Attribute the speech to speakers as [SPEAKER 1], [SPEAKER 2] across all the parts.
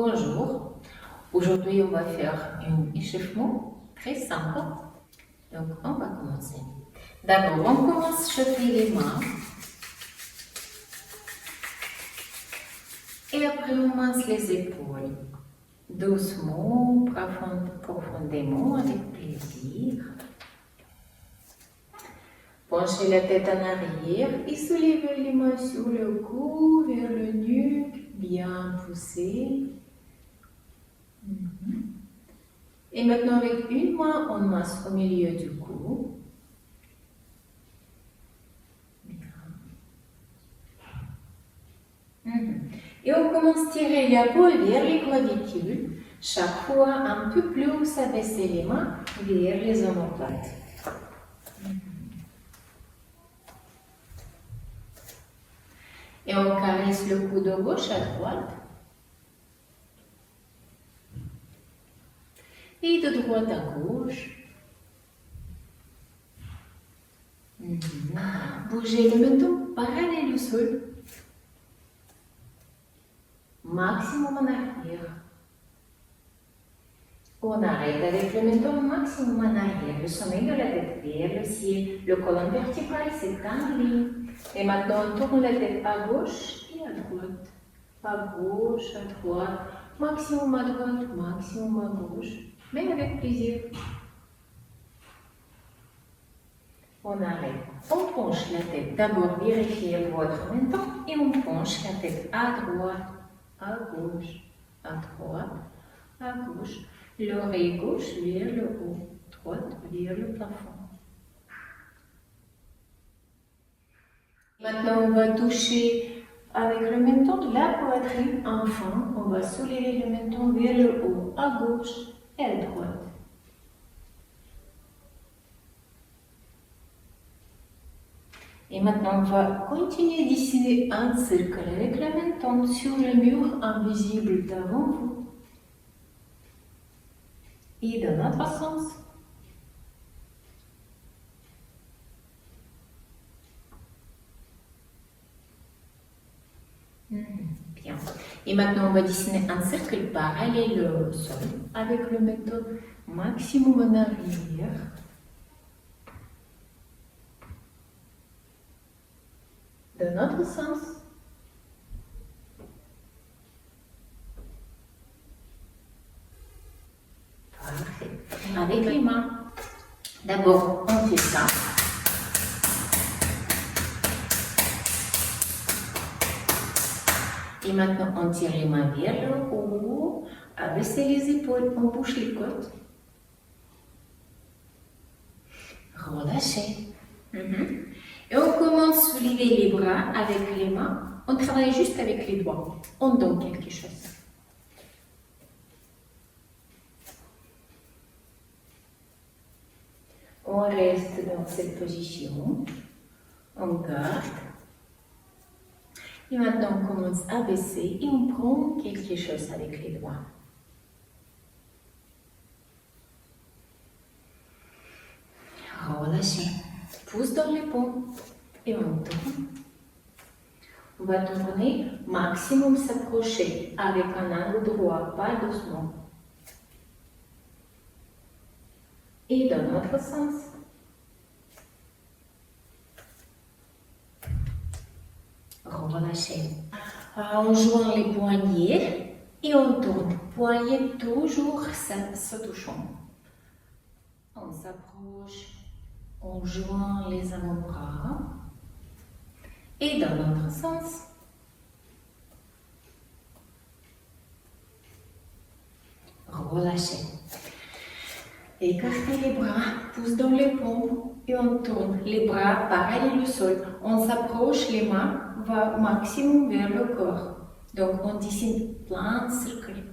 [SPEAKER 1] Bonjour, aujourd'hui on va faire un échauffement très simple. Donc on va commencer. D'abord on commence à chauffer les mains. Et après on masse les épaules. Doucement, profondément, avec plaisir. Penchez la tête en arrière et soulevez les mains sur le cou, vers le nuque, bien poussé. Et maintenant avec une main, on masse au milieu du cou. Et on commence à tirer l'épaule vers les clavicules. Chaque fois, un peu plus, abaisser les mains vers les omoplates. Et on caresse le cou de gauche à droite. Et de droite à gauche. Bougez le menton parallèle au sol. Maximum en arrière. On arrête avec le menton maximum en arrière. Le sommet de la tête vers le ciel. Le colonne vertébrale s'étend en ligne. Et maintenant, on tourne la tête à gauche et à droite. À gauche, à droite. Maximum à droite, maximum à gauche. Mais avec plaisir. On arrête. On penche la tête. D'abord, vérifiez votre menton et on penche la tête à droite, à gauche, à droite, à gauche. L'oreille gauche vers le haut, droite vers le plafond. Maintenant, on va toucher avec le menton la poitrine. Enfin, on va soulever le menton vers le haut, à gauche et à droite. Et maintenant, on va continuer à dessiner un cercle avec le menton sur le mur invisible devant vous. Et dans l'autre sens. Bien. Et maintenant, on va dessiner un cercle parallèle au sol avec le menton maximum en arrière. Dans l'autre sens. Parfait. Avec les mains. D'abord, on fait ça. Et maintenant, on tire les mains vers le haut, abaissez les épaules, on bouge les côtes. Relâchez. Et on commence à soulever les bras avec les mains. On travaille juste avec les doigts. On donne quelque chose. On reste dans cette position. On garde. Et maintenant, on commence à baisser et on prend quelque chose avec les doigts. Relâchez. Pousse dans les paumes et on tourne. On va tourner, maximum s'approcher avec un angle droit, pas doucement. Et dans l'autre sens. Relâchez. On joint les poignets et on tourne. Poignets toujours se touchant. On s'approche. On joint les avant-bras. Et dans l'autre sens. Relâchez. Écartez les bras, pousse dans les paumes et on tourne. Les bras parallèles au sol. On s'approche, les mains vont maximum vers le corps. Donc on dessine plein de cercles.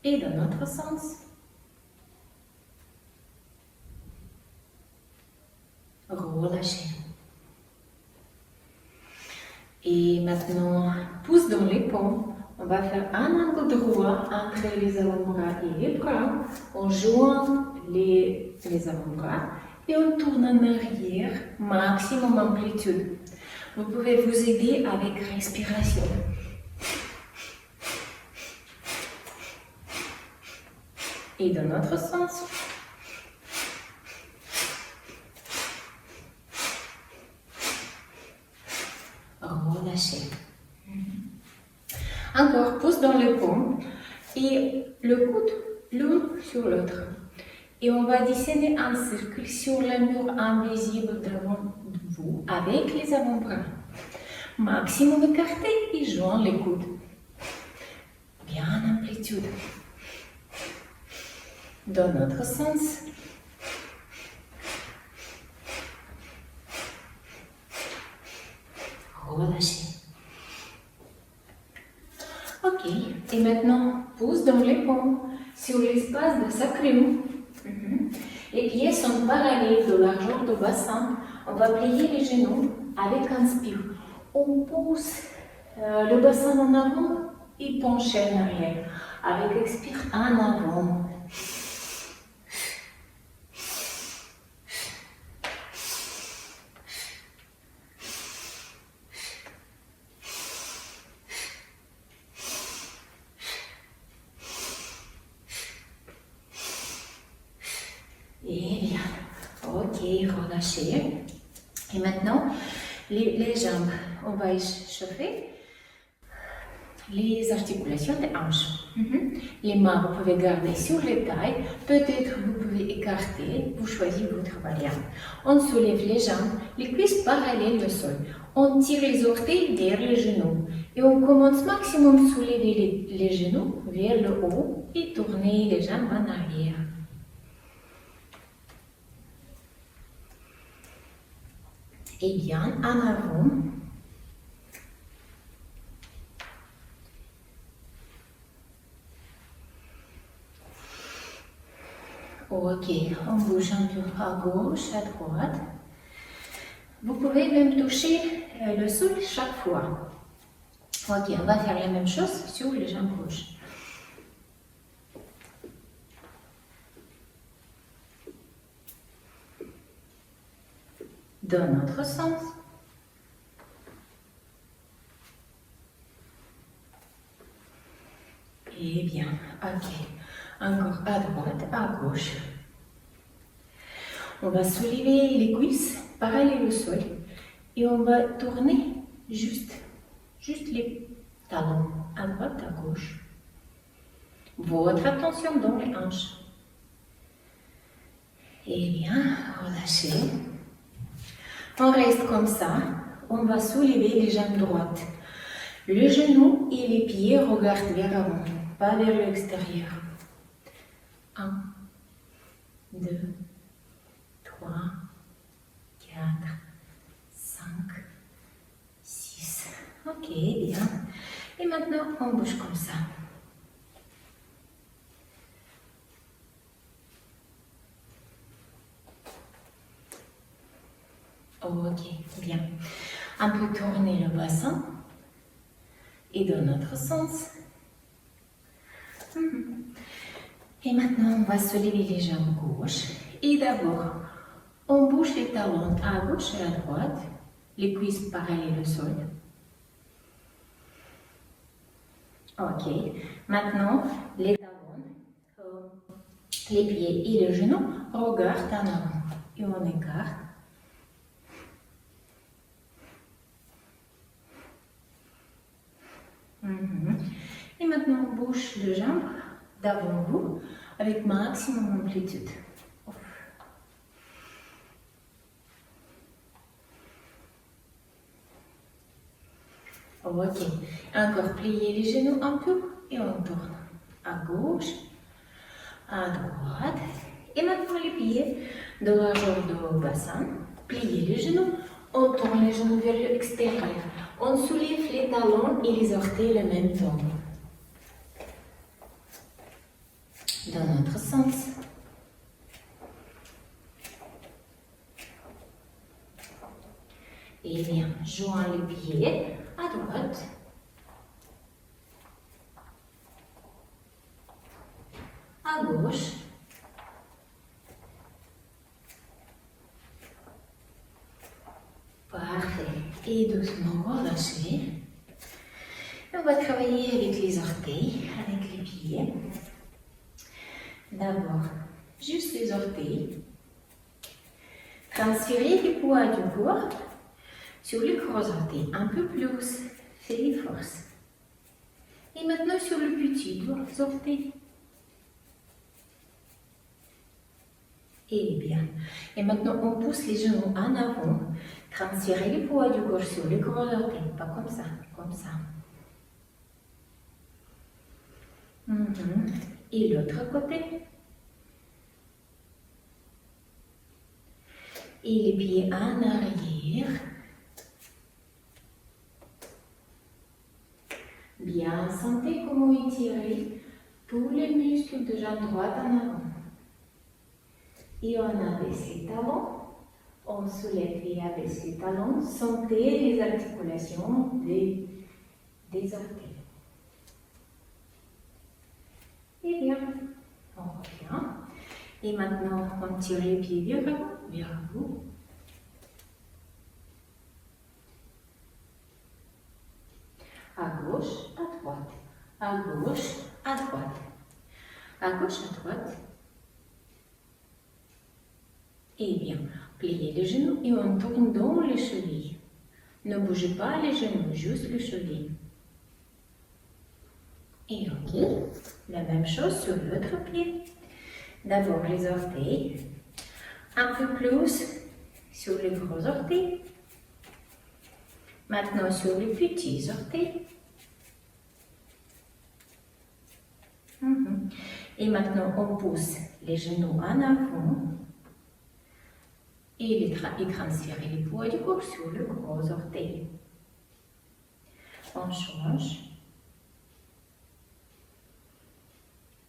[SPEAKER 1] Et dans l'autre sens. Relâchez. Et maintenant, pousse dans les paumes. On va faire un angle droit entre les avant-bras et les bras. On joint les avant-bras et on tourne en arrière, maximum amplitude. Vous pouvez vous aider avec respiration. Et dans l'autre sens. Relâchez. Encore, pouce dans le paume et le coude l'un sur l'autre. Et on va dessiner un cercle sur le mur invisible devant vous avec les avant-bras. Maximum écarté et joint les coudes. Bien amplitude. Dans l'autre sens. Relâchez. Ok, et maintenant, pouce dans les paumes sur l'espace de sacrum. Les pieds sont parallèles de la jambe du bassin. On va plier les genoux avec inspire. On pousse le bassin en avant et pencher en arrière. Avec expire en avant. Et bien, ok, relâchez. Et maintenant, les jambes, on va échauffer les articulations des hanches. Les mains, vous pouvez garder sur les tailles. Peut-être vous pouvez écarter, vous choisissez votre variante. On soulève les jambes, les cuisses parallèles au sol. On tire les orteils derrière les genoux. Et on commence maximum à soulever les genoux vers le haut et tourner les jambes en arrière. Et bien, en avant. Ok, on bouge un peu à gauche, à droite. Vous pouvez même toucher le sol chaque fois. Ok, on va faire la même chose sur les jambes gauches. Dans l'autre sens. Et bien, ok. Encore à droite, à gauche. On va soulever les cuisses parallèles au sol et on va tourner juste les talons à droite, à gauche. Votre attention dans les hanches. Et bien, relâchez. On reste comme ça. On va soulever les jambes droites. Le genou et les pieds regardent vers l'avant, pas vers l'extérieur. 1, 2, 3, 4, 5, 6. Ok, bien. Et maintenant, on bouge comme ça. Ok, bien. On peut tourner le bassin et dans notre sens. Et maintenant, on va soulever les jambes gauche. Et d'abord, on bouge les talons à gauche et à droite, les cuisses parallèles au sol. Ok. Maintenant, les talons, les pieds et les genoux regardent en avant. Et on écarte. Et maintenant, on bouge les jambes d'avant vous avec maximum amplitude. Ok. Encore plier les genoux un peu et on tourne à gauche, à droite. Et maintenant les pieds de la jambe du bassin. Plier les genoux. On tourne les genoux vers l'extérieur. On soulève les talons et les orteils en même temps. Dans notre sens. Et bien, joint les pieds à droite. À gauche. Parfait. Et doucement relâchez. On va travailler avec les orteils, avec les pieds. D'abord, juste les orteils. Transférez le poids du corps sur les gros orteils. Un peu plus. Fais force. Et maintenant sur le petit orteil. Et bien. Et maintenant, on pousse les genoux en avant. Transférez le poids du corps sur les gros orteils. Pas comme ça, comme ça. Et l'autre côté. Et les pieds en arrière. Bien, sentez comment étirer tous les muscles de jambe droite en avant. Et on abaisse les talons. On soulève et abaisse les talons. Sentez les articulations des orteils. Et bien, on revient. Et maintenant, on tire les pieds vers vous. À gauche, à droite. À gauche, à droite. À gauche, à droite. Et bien, pliez les genoux et on tourne dans les chevilles. Ne bougez pas les genoux, juste les chevilles. Et ok, la même chose sur l'autre pied. D'abord les orteils, un peu plus sur les gros orteils. Maintenant sur les petits orteils. Et maintenant on pousse les genoux en avant. Et transférer les poids du corps sur le gros orteil. On change.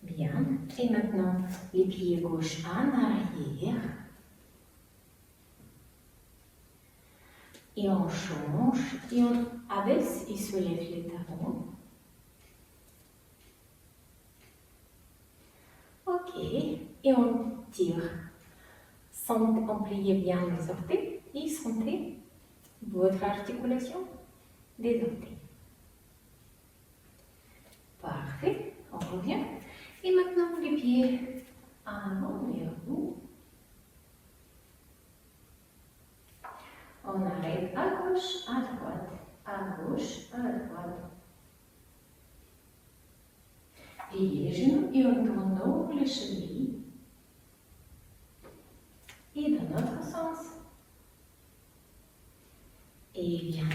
[SPEAKER 1] Bien. Et maintenant, les pieds gauche en arrière. Et on change. Et on abaisse et soulève les talons. Ok. Et on tire. On plie bien les orteils et sentez votre articulation des orteils. Parfait, on revient. Et maintenant les pieds en avant vers vous. On arrête à gauche, à droite, à gauche, à droite. Pliez les genoux et on tourne dans les chevilles. Et dans l'autre sens. Et bien.